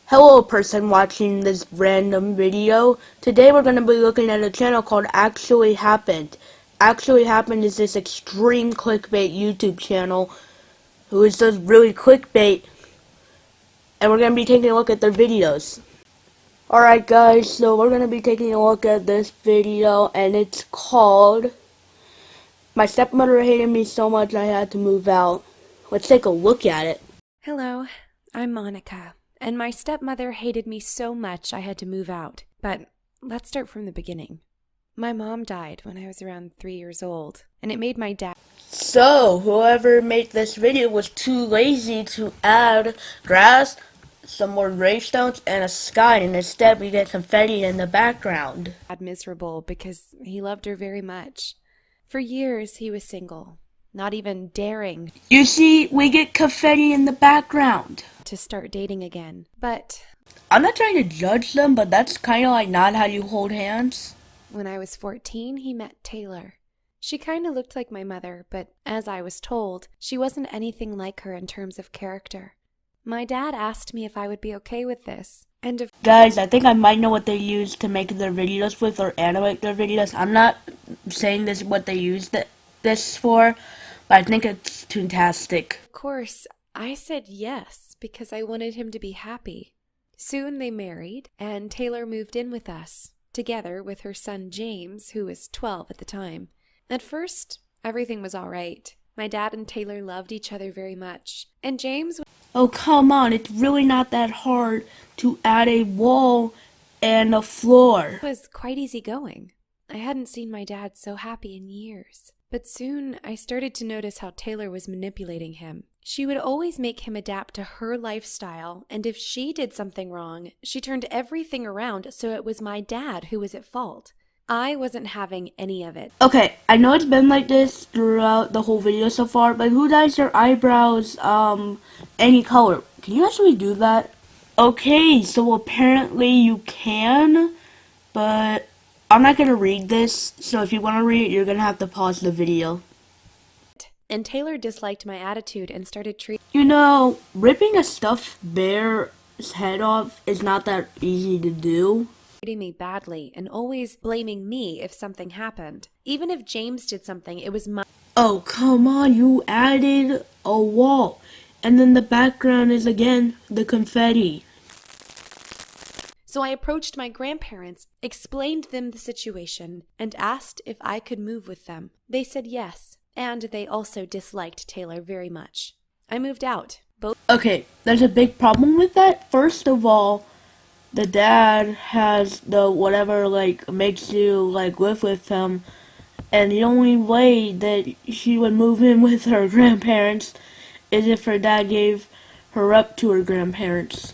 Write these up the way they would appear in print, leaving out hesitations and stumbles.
Hello person watching this random video. Today we're going to be looking at a channel called Actually Happened. Actually Happened is this extreme clickbait YouTube channel who does really clickbait, and we're going to be taking a look at their videos. Alright guys, so we're going to be taking a look at this video, and it's called My Stepmother Hated Me So Much I Had to Move Out. Let's take a look at it. Hello, I'm Monica, and my stepmother hated me so much I had to move out. But let's start from the beginning. My mom died when I was around 3 years old, and it made my dad... So, whoever made this video was too lazy to add grass, some more gravestones, and a sky, and instead we get confetti in the background. miserable because he loved her very much. For years, he was single, not even daring You see, we get confetti in the background. to start dating again. But I'm not trying to judge them, but that's kind of like not how you hold hands. when I was 14, he met Taylor. She kind of looked like my mother, but as I was told, she wasn't anything like her in terms of character. My dad asked me if I would be okay with this, and if... Guys, I think I might know what they use to make their videos with or animate their videos. I'm not saying this is what they use this for, but I think it's fantastic. Of course, I said yes because I wanted him to be happy. Soon they married, and Taylor moved in with us, together with her son James, who was 12 at the time. At first, everything was all right. My dad and Taylor loved each other very much, and James Oh, come on, it's really not that hard to add a wall and a floor. was quite easygoing. I hadn't seen my dad so happy in years. But soon I started to notice how Taylor was manipulating him. She would always make him adapt to her lifestyle, and if she did something wrong, she turned everything around so it was my dad who was at fault. I wasn't having any of it. Okay, I know it's been like this throughout the whole video so far, but who dyes their eyebrows, any color? Can you actually do that? Okay, so apparently you can, but I'm not gonna read this, so if you want to read it, you're gonna have to pause the video. And Taylor disliked my attitude and started treating You know, ripping a stuffed bear's head off is not that easy to do. me badly and always blaming me if something happened. Even if James did something, it was my... Oh, come on, you added a wall. And then the background is again the confetti. So I approached my grandparents, explained them the situation, and asked if I could move with them. They said yes, and they also disliked Taylor very much. I moved out. Okay, there's a big problem with that. First of all, the dad has the whatever, like, makes you, like, live with him. And the only way that she would move in with her grandparents is if her dad gave her up to her grandparents.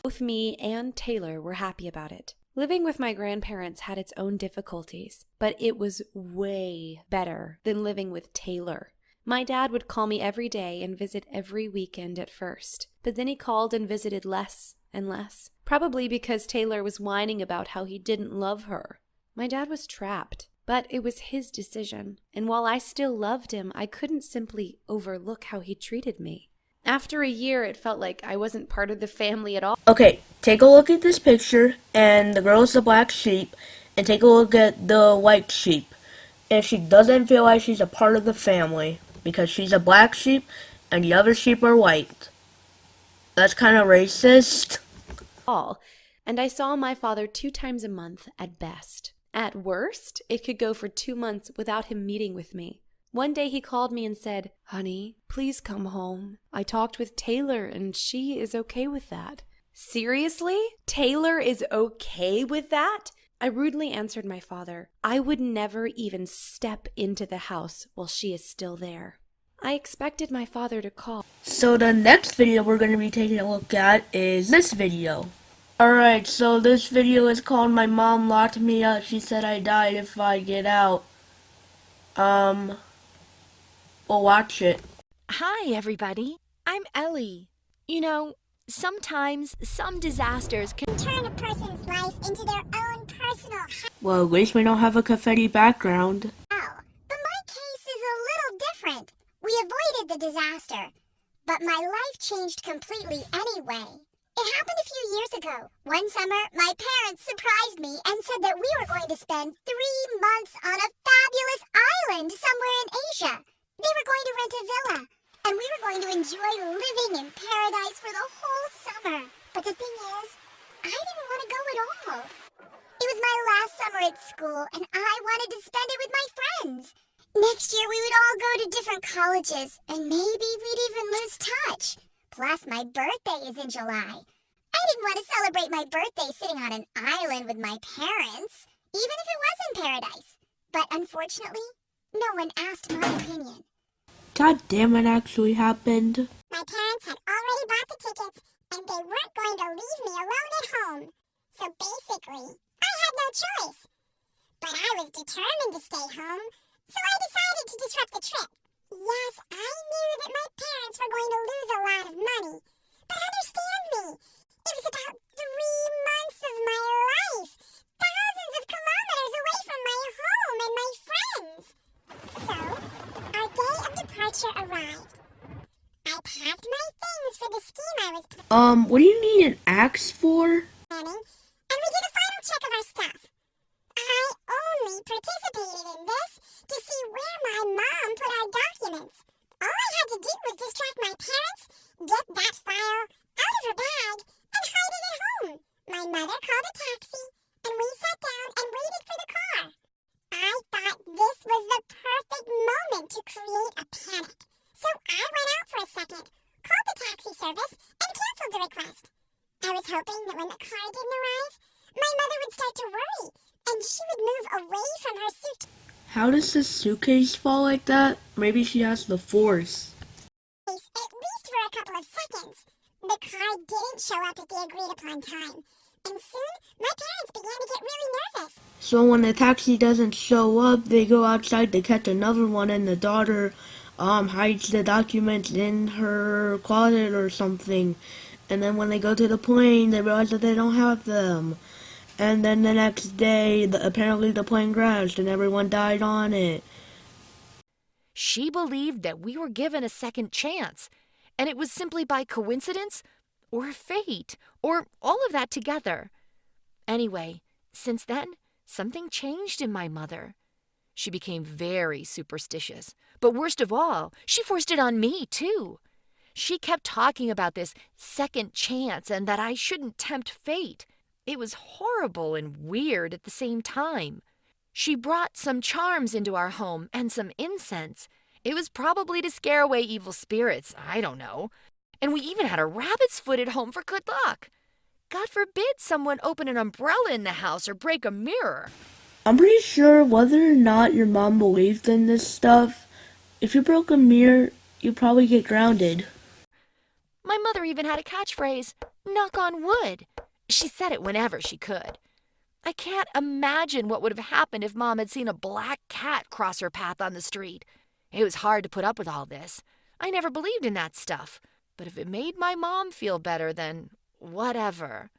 Both me and Taylor were happy about it. Living with my grandparents had its own difficulties, but it was way better than living with Taylor. My dad would call me every day and visit every weekend at first, but then he called and visited less and less, probably because Taylor was whining about how he didn't love her. My dad was trapped, but it was his decision, and while I still loved him, I couldn't simply overlook how he treated me. After a year, it felt like I wasn't part of the family at all. Okay, take a look at this picture, and the girl's the black sheep, and take a look at the white sheep. And she doesn't feel like she's a part of the family, because she's a black sheep, and the other sheep are white. That's kind of racist. And I saw my father 2 times a month at best. At worst, it could go for 2 months without him meeting with me. One day he called me and said, "Honey, please come home. I talked with Taylor and she is okay with that." Seriously? Taylor is okay with that? I rudely answered my father, I would never even step into the house while she is still there. I expected my father to call. So the next video we're going to be taking a look at is this video. Alright, so this video is called My Mom Locked Me Up. She said I died if I get out. We'll watch it. Hi, everybody. I'm Ellie. You know, sometimes some disasters can turn a person's life into their own personal hell. Well, at least we don't have a confetti background. But my case is a little different. We avoided the disaster, but my life changed completely anyway. It happened a few years ago. One summer, my parents surprised me and said that we were going to spend 3 months on a fabulous island somewhere in Asia. They were going to rent a villa, and we were going to enjoy living in paradise for the whole summer. But the thing is, I didn't want to go at all. It was my last summer at school, and I wanted to spend it with my friends. Next year, we would all go to different colleges, and maybe we'd even lose touch. Plus, my birthday is in July. I didn't want to celebrate my birthday sitting on an island with my parents, even if it was in paradise. But unfortunately, no one asked my opinion. God damn, it actually happened. My parents had already bought the tickets, and they weren't going to leave me alone at home. So basically, I had no choice. But I was determined to stay home, so I decided to disrupt the trip. Yes, I knew that my parents were going to lose a lot of money. But understand me, it was about 3 months of my life, thousands of kilometers away from my home and my friends. So, our day of departure arrived. I packed my things for the scheme I was What do you need an axe for? planning, and we did a final check of our stuff. I only participated in this to see where my mom put our documents. All I had to do was distract my parents, get that file out of her bag, and hide it at home. My mother called a taxi, and we sat down and waited for the car. I thought this was the perfect moment to create a panic. So I went out for a second, called the taxi service, and canceled the request. I was hoping that when the car didn't arrive, my mother would start to worry, and she would move away from her suitcase. How does the suitcase fall like that? Maybe she has the force. At least for a couple of seconds. The car didn't show up at the agreed upon time, and soon my parents began to get really nervous. So when the taxi doesn't show up, they go outside to catch another one, and the daughter hides the documents in her closet or something. And then when they go to the plane, they realize that they don't have them. And then the next day, apparently the plane crashed and everyone died on it. She believed that we were given a second chance, and it was simply by coincidence or fate or all of that together. Anyway, since then, something changed in my mother. She became very superstitious, but worst of all, she forced it on me too. She kept talking about this second chance and that I shouldn't tempt fate. It was horrible and weird at the same time. She brought some charms into our home and some incense. It was probably to scare away evil spirits, I don't know. And we even had a rabbit's foot at home for good luck. God forbid someone open an umbrella in the house or break a mirror. I'm pretty sure whether or not your mom believed in this stuff, if you broke a mirror, you'd probably get grounded. My mother even had a catchphrase, knock on wood. She said it whenever she could. I can't imagine what would have happened if Mom had seen a black cat cross her path on the street. It was hard to put up with all this. I never believed in that stuff. But if it made my mom feel better, then whatever.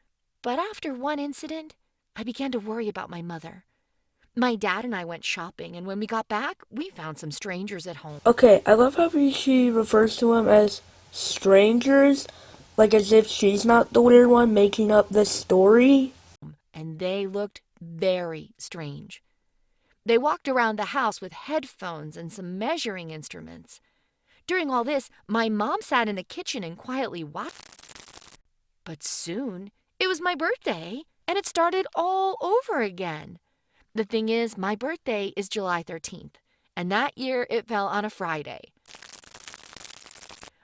But after one incident, I began to worry about my mother. My dad and I went shopping, and when we got back, we found some strangers at home. Okay, I love how she refers to them as strangers, like as if she's not the weird one making up this story. And they looked very strange. They walked around the house with headphones and some measuring instruments. During all this, my mom sat in the kitchen and quietly watched. But soon, it was my birthday, and it started all over again. The thing is, my birthday is July 13th, and that year it fell on a Friday.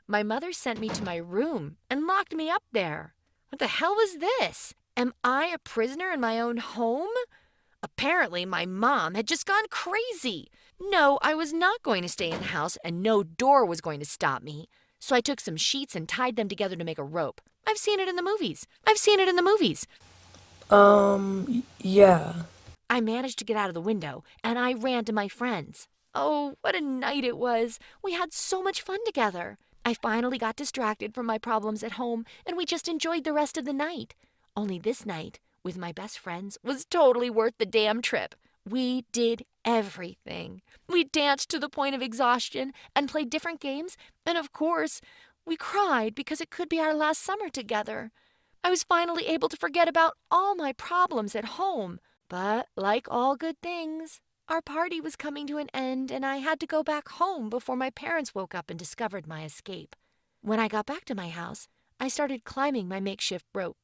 My mother sent me to my room and locked me up there. What the hell was this? Am I a prisoner in my own home? Apparently, my mom had just gone crazy. No, I was not going to stay in the house, and no door was going to stop me. So I took some sheets and tied them together to make a rope. I've seen it in the movies. Yeah. I managed to get out of the window, and I ran to my friends. Oh, what a night it was. We had so much fun together. I finally got distracted from my problems at home, and we just enjoyed the rest of the night. Only this night, with my best friends, was totally worth the damn trip. We did everything. We danced to the point of exhaustion and played different games, and of course, we cried because it could be our last summer together. I was finally able to forget about all my problems at home. But like all good things, our party was coming to an end and I had to go back home before my parents woke up and discovered my escape. When I got back to my house, I started climbing my makeshift rope.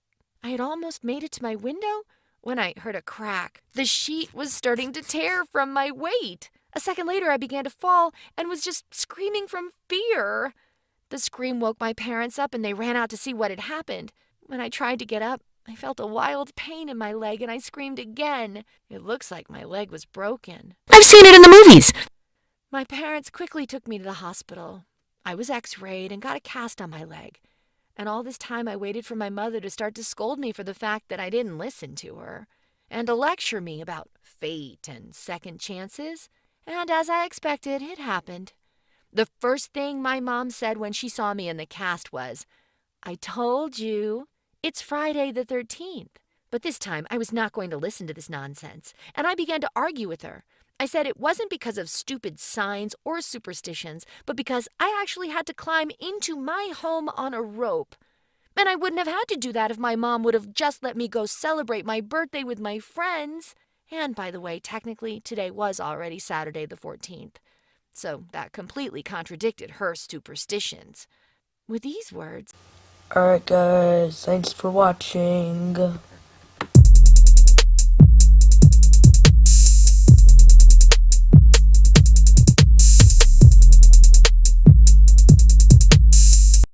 I had almost made it to my window when I heard a crack. The sheet was starting to tear from my weight. A second later, I began to fall and was just screaming from fear. The scream woke my parents up and they ran out to see what had happened. When I tried to get up, I felt a wild pain in my leg and I screamed again. It looks like my leg was broken. I've seen it in the movies. My parents quickly took me to the hospital. I was x-rayed and got a cast on my leg. And all this time I waited for my mother to start to scold me for the fact that I didn't listen to her, and to lecture me about fate and second chances. And as I expected, it happened. The first thing my mom said when she saw me in the cast was, "I told you, it's Friday the 13th. But this time I was not going to listen to this nonsense, and I began to argue with her. I said it wasn't because of stupid signs or superstitions, but because I actually had to climb into my home on a rope. And I wouldn't have had to do that if my mom would have just let me go celebrate my birthday with my friends. And by the way, technically, today was already Saturday the 14th. So that completely contradicted her superstitions." With these words, Alright guys, thanks for watching.